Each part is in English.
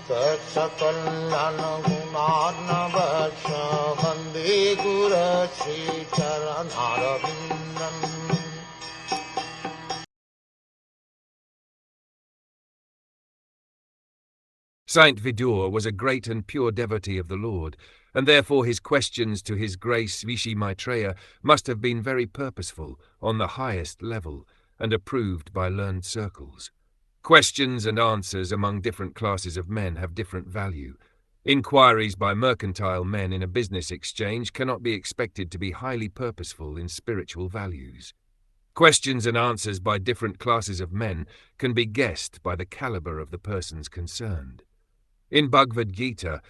Saksakallan gunarnavasya Vande Guru Sri Charanarabindam. Saint Vidhura was a great and pure devotee of the Lord, and therefore his questions to His Grace Rishi Maitreya must have been very purposeful, on the highest level, and approved by learned circles. Questions and answers among different classes of men have different value. Inquiries by mercantile men in a business exchange cannot be expected to be highly purposeful in spiritual values. Questions and answers by different classes of men can be guessed by the caliber of the persons concerned. In Bhagavad Gita,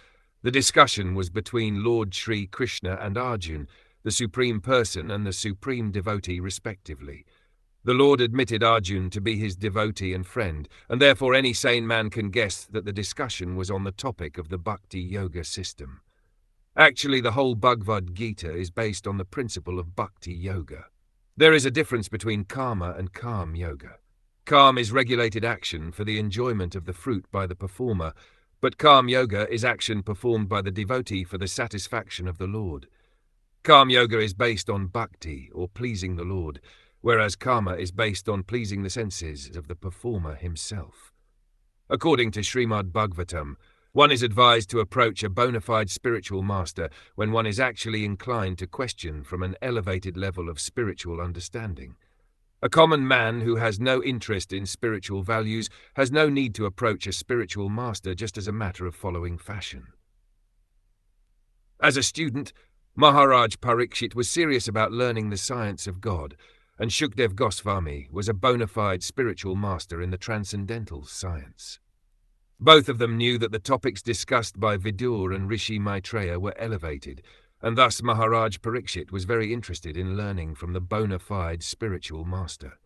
the discussion was between Lord Sri Krishna and Arjuna, the Supreme Person and the Supreme Devotee respectively. The Lord admitted Arjuna to be his devotee and friend, and therefore any sane man can guess that the discussion was on the topic of the Bhakti Yoga system. Actually, the whole Bhagavad Gita is based on the principle of Bhakti Yoga. There is a difference between karma and Karma Yoga. Karma is regulated action for the enjoyment of the fruit by the performer, but Karma Yoga is action performed by the devotee for the satisfaction of the Lord. Karma Yoga is based on bhakti, or pleasing the Lord, whereas karma is based on pleasing the senses of the performer himself. According to Srimad Bhagwatam, one is advised to approach a bona fide spiritual master when one is actually inclined to question from an elevated level of spiritual understanding. A common man who has no interest in spiritual values has no need to approach a spiritual master just as a matter of following fashion. As a student, Maharaj Parikshit was serious about learning the science of God, and Shukdev Goswami was a bona fide spiritual master in the transcendental science. Both of them knew that the topics discussed by Vidhura and Rishi Maitreya were elevated, and thus Maharaj Parikshit was very interested in learning from the bona fide spiritual master.